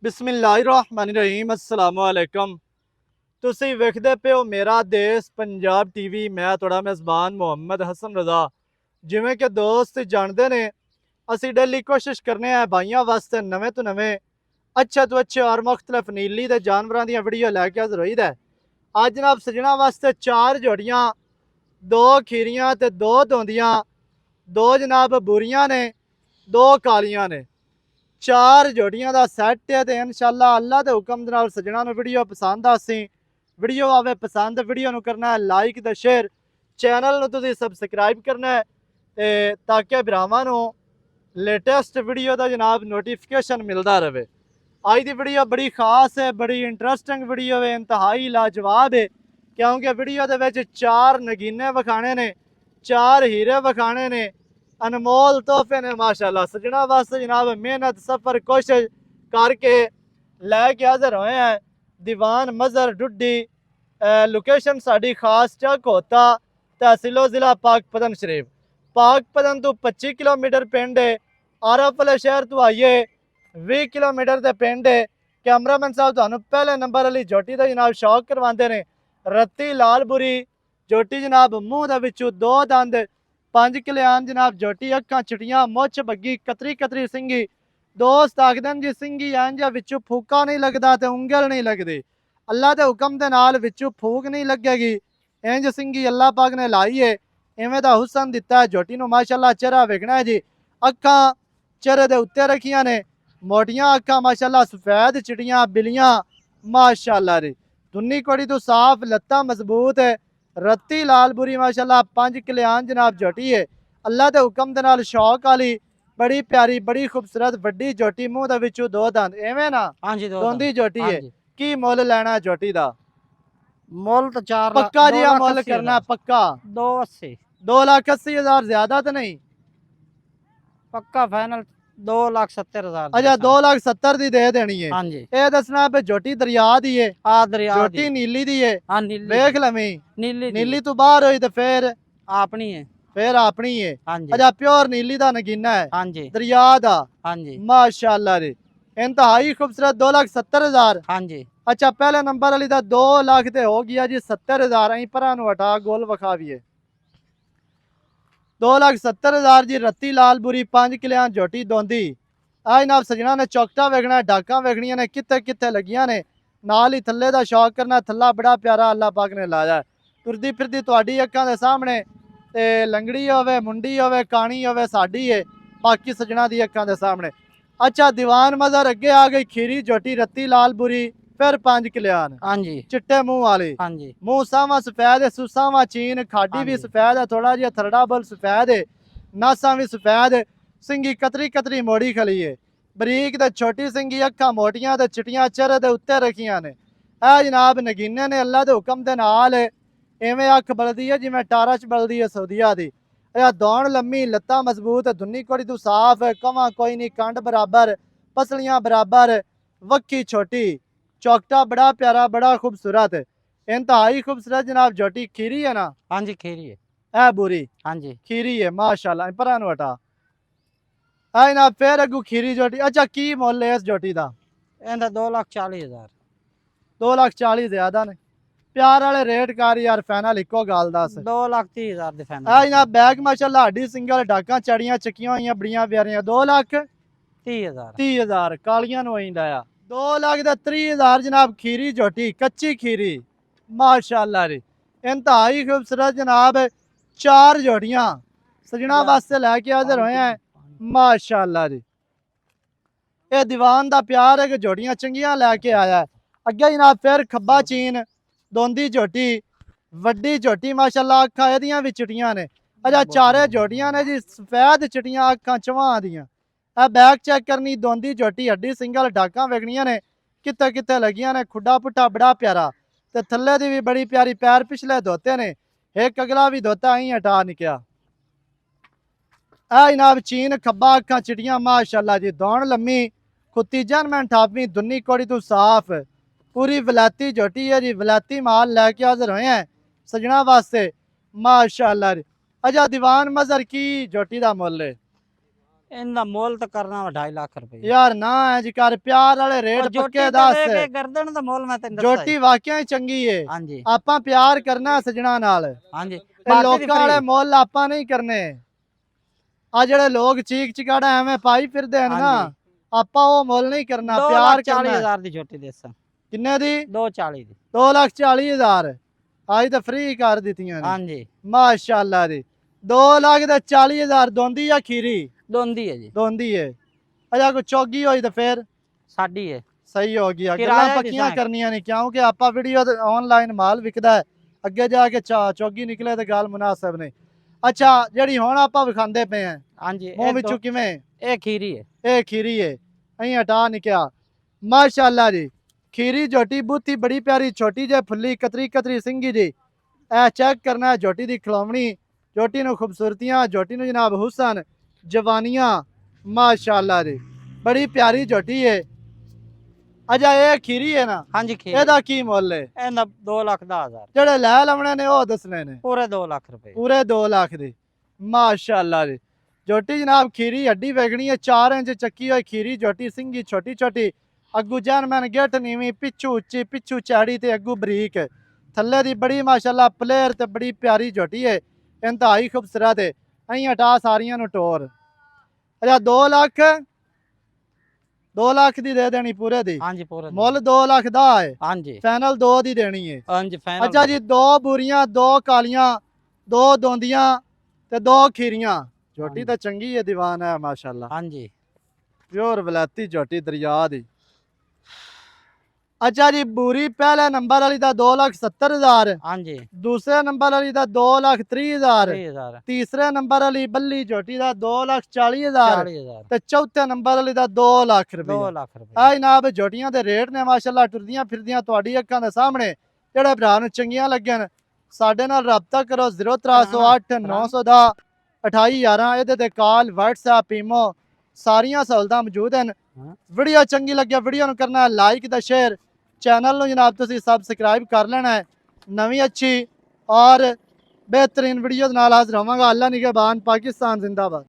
बिस्मिल्लाहिर्रहमानिर्रहीम अस्सलाम वालेकुम। तुसी वेखदे पे हो मेरा देश पंजाब टीवी। मैं तुहाड़ा मेज़बान मुहम्मद हसन रज़ा। जिवें कि दोस्त जानते ने, असी डेली कोशिश करने हैं भाइयों वास्ते नवें तो नवें अच्छे तो अच्छे और मुख्तलिफ नीली दे जानवरों दी वीडियो लैके हाज़र होई दा। अज जनाब सजना वास्ते 4 जोड़ियां, 2 खीरियां ते 2 धोंदियां, 2 जनाब बुरियां ने, 2 कालियां ने। 4 जोड़ियां का सैट है। तो इंशाअल्लाह अल्लाह के हुक्म दे नाल सजना नूं वीडियो पसंद आसी, वीडियो आवे पसंद, वीडियो नूं करना है लाइक ते शेयर, चैनल नूं तुसीं सबसक्राइब करना है ताकि भरावां नूं लेटेस्ट वीडियो का जनाब नोटिफिकेशन मिलता रहे। अज की वीडियो बड़ी खास है, बड़ी इंटरस्टिंग वीडियो है, इंतहाई लाजवाब है, क्योंकि वीडियो के विच 4 नगीने विखाने ने, 4 हीरे विखाने ने, अनमोल तोहफे ने माशाल्लाह सजना वास्ते जनाब मेहनत सफ़र कोशिश करके लैके हाज़र होए हैं। दीवान मज़र डुड्डी, लोकेशन साड़ी खास चक होता, तहसीलो ज़िला पाकपतन शरीफ। पाकपतन तो 25 किलोमीटर पिंड है। आराफले शहर तो आइए 20 किलोमीटर के पिंड है। कैमरामैन साहब तुहानूं पहले नंबर वाली जोटी का जनाब शौक करवाते हैं। रत्ती लालबुरी जोटी जनाब, मूँह दे विचों 2 दंद, 5 कल्याण जनाब जोटी, अखां चिटियां, मुछ बग्गी, कतरी कतरी सिंगी। दोस्त आखदे जी सिंगी इंज विचों फूका नहीं लगता तो उंगल नहीं लगती। अल्लाह के हुक्म के नाल विचों फूक नहीं लगेगी। इंज सिंगी अल्लाह पाक ने लाई है, इवें दा हुसन दिता है जोटी नूं माशाल्लाह। चेहरा वेखना है जी, अखां चेहरे दे उत्ते रखियां ने, मोटियां अखां माशाल्लाह, सफेद चिटियां बिलियां माशाल्लाह रे। दुन्नी कोड़ी तो साफ, लत्तां मजबूत है। रत्ती लालबुरी माशाल्लाह 5 कल्याण जनाब जोटी है। अल्लाह के हुक्म के नाल शौक वाली बड़ी प्यारी बड़ी खूबसूरत वड्डी जोटी, मूँह दे विचों 2 दंद, इवें ना हाँ जी, दोंदी जोटी हाँ है। जी। की मुल लैना जोटी दा? मोल तो 4 लाख, पक्का 2 जिहा लाख मुल 80 करना है हजार, पक्का? 280 2,80,000 ज्यादा तो नहीं? पक्का फाइनल 2,70,000 अच्छा 2,70,000 दी दे देनी है। हाँ जी। ये दसना पे जोटी दरिया दी है, दरिया दी। जोटी नीली दी है। हाँ नीली वेख दी। लवी नीली दी नीली तो बाहर हुई तो फिर अपनी है। अपनी है। हाँ जी। अच्छा प्योर नीली दा नगीना है, हाँ जी। दरिया दा। हाँ जी। माशाल्लाह रे, इंतहाई खूबसूरत। 2,70,000। हाँ जी। अच्छा पहले नंबर वाली दा 2 लाख ते हो गया जी 70,000। अं परा हटा गोल विखावीए। 2,70,000 जी रत्ती लालबुरी 5 कल्याण जोटी दोंदी। आज नाब सजना ने चौकटा वेखना, डाका वेखनिया ने कित्थे कित्थे लगियां ने, नाल ही थल्ले दा शौक करना। थल्ला बड़ा प्यारा अल्लाह पाक ने लाया। तुरदी फिरदी तुहाडी अखां दे सामने, ते लंगड़ी होवे, मुंडी होवे, काणी होवे, साडी है बाकी सजना दी अखां दे सामने। अच्छा दीवान मज़र अगे आ गई खीरी जोटी रत्ती लालबुरी, फिर 5 कल्याण हाँ जी। चिट्टे मुंह वाली। हाँ जी। मुंह सावा सफेद है, सुसावा चीन, खाडी हाँ भी जी। सफेद है, थोड़ा जिहा थरड़ा बल सफेद है, नासा भी सफेद है, सिंगी कतरी कतरी मोड़ी खली है, बरीक ते छोटी सिंगी, अखां मोटियां ते चिटियां चेहरे दे उत्ते रखियां ने। ए जनाब नगीने ने अल्लाह दे हुक्म दे नाल इवें अख बलदी है जिवें टारा च बलदी है सऊदिया दी। दौड़ लम्मी, लत्तां मजबूत, दुन्नी कोड़ी तू साफ, कवां कोई नहीं, कंड बराबर, पसलियां बराबर, वक्की छोटी, चौकटा बड़ा प्यारा बड़ा खूबसूरत, इंतहाई खूबसूरत जनाब जोटी। खीरी है ना? हाँ जी खीरी है। ए बुरी हाँ जी। खीरी है माशाल्लाह। परा नु हटा है ना, फिर अगू खीरी जोटी। अच्छा की मुल है इस जोटी का? इनका 2,40,000। 2,40,000 ज्यादा ने? प्यार वाले रेट कर यार, फाइनल इको गल दस। 2,30,000 दे फाइनल। है ना बैग माशाल्लाह हड्डी सिंगल, डाका चढ़ियां चकियां हुई बड़ियां प्यारियां। 30,000। 2,30,000 कालियां नु आइंदा आ। 2,30,000 जनाब खीरी जोटी, कच्ची खीरी माशाल्लाह रे, इंतहाई खूबसूरत जनाब। 4 जोटियां सजना वास्ते लैके हाजिर होए हैं माशाल्लाह रे। ये दीवान का प्यार है कि जोटियां चंगियां लैके आया है। अगे जनाब फिर खब्बा चीन दोंदी जोटी, वड्डी जोटी माशाल्लाह, अखां एदियां भी चिटियां ने। अच्छा 4 जोटियां ने जी, सफेद चिटियां अखां चवां दियां। बैक चेक करनी, दोंदी जोटी, हड्डी सिंगल, डाका वेखनियां ने कित्थे कित्थे लगियां ने, खुड्डा पुट्ठा बड़ा प्यारा, ते थल्ले दी भी बड़ी प्यारी, पैर पिछले धोते ने, एक अगला भी धोता अं हटा निकया। ए जनाब चीन खब्बा, अखां चिटियां माशाल्लाह जी, दौड़ लम्मी, खुत्ती जनमैन ठापवी, दुन्नी कोड़ी तू साफ, पूरी वलैती जोटी है जी। वलैती माल लैके हाजिर होए हैं सजना वास्ते माशाल्लाह। अच्छा दीवान मज़र की जोटी का मुल है? ਇਹਦਾ ਮੁੱਲ ਤਾਂ ਕਰਨਾ ਵਾ 2.5 ਲੱਖ ਰੁਪਏ ਯਾਰ ਨਾ ਐ ਜੀ ਕਰ, ਪਿਆਰ ਵਾਲੇ ਰੇਟ ਪੱਕੇ ਦੱਸ। ਗਰਦਨ ਦਾ ਮੁੱਲ ਮੈਂ ਤੈਨੂੰ ਦੱਸਾਂ ਝੋਟੀ ਵਾਕਿਆ ਹੀ ਚੰਗੀ ਏ, ਹਾਂਜੀ ਆਪਾਂ ਪਿਆਰ ਕਰਨਾ ਸਜਣਾ ਨਾਲ, ਹਾਂਜੀ ਤੇ ਲੋਕਾਂ ਵਾਲੇ ਮੁੱਲ ਆਪਾਂ ਨਹੀਂ ਕਰਨੇ। ਆ ਜਿਹੜੇ ਲੋਕ ਚੀਕ ਚਿਕਾੜਾ ਐਵੇਂ ਪਾਈ ਫਿਰਦੇ ਹਨ ਨਾ, ਆਪਾਂ ਉਹ ਮੁੱਲ ਨਹੀਂ ਕਰਨਾ, ਪਿਆਰ ਕਰਨਾ। 2,40,000 ਦੀ ਝੋਟੀ ਦੇਸਾਂ। ਕਿੰਨੇ ਦੀ? 2,40 ਦੀ। 2,40,000 ਅੱਜ ਤਾਂ ਫ੍ਰੀ ਕਰ ਦਿੱਤੀਆਂ ਨੇ। ਹਾਂਜੀ ਮਾਸ਼ਾਅੱਲਾ ਦੀ। 2,40,000 ਦੋਂਦੀ ਜਾਂ ਖੀਰੀ? ਦੋਂਦੀ ਹੈ ਜੀ। ਦੋਂਦੀ ਹੈ। ਅਜਾ ਕੋਈ ਚੌਗੀ ਹੋਈ ਤਾਂ ਫਿਰ ਸਾਡੀ ਹੈ। ਸਹੀ ਹੋ ਗਿਆ, ਗੱਲਾਂ ਪੱਕੀਆਂ ਕਰਨੀਆਂ ਨਹੀਂ, ਕਿਉਂਕਿ ਆਪਾਂ ਵੀਡੀਓ ਆਨਲਾਈਨ ਮਾਲ ਵਿਕਦਾ ਹੈ, ਅੱਗੇ ਜਾ ਕੇ ਚੌਗੀ ਨਿਕਲੇ ਤੇ ਗੱਲ ਮੁਨਾਸਬ ਨਹੀਂ। ਅੱਛਾ ਜਿਹੜੀ ਹੁਣ ਆਪਾਂ ਵਿਖਾਉਂਦੇ ਪਏ ਆ, ਹਾਂਜੀ ਮੂੰਹ ਵਿੱਚੋਂ ਕਿਵੇਂ? ਇਹ ਖੀਰੀ ਹੈ। ਇਹ ਖੀਰੀ ਹੈ, ਅਹੀਂ ਹਟਾ ਨਹੀਂ ਕਿਹਾ। ਮਾਸ਼ਾਅੱਲਾ ਜੀ, ਖੀਰੀ ਝੋਟੀ ਬੂਥੀ ਬੜੀ ਪਿਆਰੀ, ਛੋਟੀ ਜੇ ਫੁੱਲੀ ਕਤਰੀ ਕਤਰੀ ਸਿੰਘੀ ਜੀ। ਇਹ ਚੈੱਕ ਕਰਨਾ ਹੈ ਝੋਟੀ ਦੀ ਖਲੋਵਣੀ, ਝੋਟੀ ਨੂੰ ਖੂਬਸੂਰਤੀਆਂ, ਝੋਟੀ ਨੂੰ ਜਨਾਬ ਹੁਸਨ, ਜਵਾਨੀਆਂ। ਮਾਸ਼ਾਅੱਲਾ ਜੀ ਬੜੀ ਪਿਆਰੀ ਝੋਟੀ ਹੈ। ਅਜਾ ਇਹ ਖੀਰੀ ਹੈ ਨਾ? ਹਾਂਜੀ ਖੀਰੀ। ਇਹਦਾ ਕੀ ਮੁੱਲ ਹੈ? ਇਹਦਾ 2,10,000। ਜਿਹੜੇ ਲੈ ਲਵਣੇ ਨੇ ਉਹ ਦੱਸਣੇ ਨੇ? ਪੂਰੇ 2 ਲੱਖ ਰੁਪਏ। ਪੂਰੇ 2 ਲੱਖ ਦੇ। ਮਾਸ਼ਾਅੱਲਾ ਜੀ ਝੋਟੀ ਜਨਾਬ ਖੀਰੀ ਹੱਡੀ ਵੇਖਣੀ ਹੈ, 4 ਇੰਚ ਚੱਕੀ ਹੋਈ ਖੀਰੀ ਝੋਟੀ, ਸਿੰਘੀ ਛੋਟੀ ਛੋਟੀ, ਅੱਗੂ ਜੈਨਮੈਨ ਗਿੱਠ ਨੀਵੀਂ, ਪਿੱਛੂ ਉੱਚੀ, ਪਿੱਛੂ ਚੈੜੀ ਤੇ ਅੱਗੂ ਬਰੀਕ, ਥੱਲੇ ਦੀ ਬੜੀ ਮਾਸ਼ਾਅੱਲਾ ਪਲੇਅਰ ਤੇ ਬੜੀ ਪਿਆਰੀ ਝੋਟੀ ਹੈ, ਇੰਤਹਾਈ ਖੂਬਸੂਰਤ ਹੈ। ਅਹੀਂ ਹਟਾ ਸਾਰੀਆਂ ਨੂੰ ਟੋਰ। ਅੱਛਾ 2 ਲੱਖ ਦੀ ਦੇ ਦੇਣੀ ਪੂਰੇ ਦੀ? ਹਾਂਜੀ ਪੂਰੇ। ਮੁੱਲ 2 ਲੱਖ ਦਾ ਹੈ? ਹਾਂਜੀ ਫਾਈਨਲ 2 ਦੀ ਦੇਣੀ ਹੈ? ਹਾਂਜੀ ਫਾਈਨਲ। ਅੱਛਾ ਜੀ 2 ਬੂਰੀਆਂ, 2 ਕਾਲੀਆਂ, 2 ਦੋਂਦੀਆਂ ਤੇ 2 ਖੀਰੀਆਂ। ਝੋਟੀ ਤਾਂ ਚੰਗੀ ਹੈ, ਦੀਵਾਨ ਹੈ ਮਾਸ਼ਾਅੱਲਾ। ਹਾਂਜੀ ਪਿਓਰ ਵਲੈਤੀ ਝੋਟੀ ਦਰਿਆ ਦੀ। ਅੱਛਾ ਜੀ ਬੂਰੀ ਪਹਿਲੇ ਨੰਬਰ ਵਾਲੀ ਦਾ 2,70,000। ਹਾਂਜੀ ਦੂਸਰੇ ਨੰਬਰ ਵਾਲੀ ਦਾ 2,30,000। 30,000। ਤੀਸਰੇ ਨੰਬਰ ਵਾਲੀ ਬੱਲੀ ਝੋਟੀ ਦਾ 2,40,000 40,000। ਤੇ ਚੌਥੇ ਨੰਬਰ ਵਾਲੀ ਦਾ 2 ਲੱਖ ਰੁਪਏ। 2 ਲੱਖ ਰੁਪਏ। ਆ ਜਨਾਬ ਝੋਟੀਆਂ ਦੇ ਰੇਟ ਨੇ ਮਾਸ਼ਾਅੱਲਾ, ਟੁਰਦੀਆਂ ਫਿਰਦੀਆਂ ਤੁਹਾਡੀ ਅੱਖਾਂ ਦੇ ਸਾਹਮਣੇ। ਜਿਹੜੇ ਭਰਾ ਨੂੰ ਚੰਗੀਆਂ ਲੱਗਣ ਸਾਡੇ ਨਾਲ ਰਾਬਤਾ ਕਰੋ 0308 910 2811। ਇਹਦੇ ਤੇ ਕਾਲ, WhatsApp, ਈਮੋ ਸਾਰੀਆਂ ਸਹੂਲਤਾਂ ਮੌਜੂਦ ਹਨ। ਵੀਡੀਓ ਚੰਗੀ ਲੱਗੇ ਵੀਡੀਓ ਨੂੰ ਕਰਨਾ ਲਾਈਕ ਤੇ ਸ਼ੇਅਰ, ਚੈਨਲ ਨੂੰ ਜਨਾਬ ਤੁਸੀਂ ਸਬਸਕ੍ਰਾਈਬ ਕਰ ਲੈਣਾ ਹੈ। ਨਵੀਂ ਅੱਛੀ ਔਰ बेहतरीन वीडियो नाल हाजिर होवांगा। अल्लाह निगहबान, पाकिस्तान जिंदाबाद।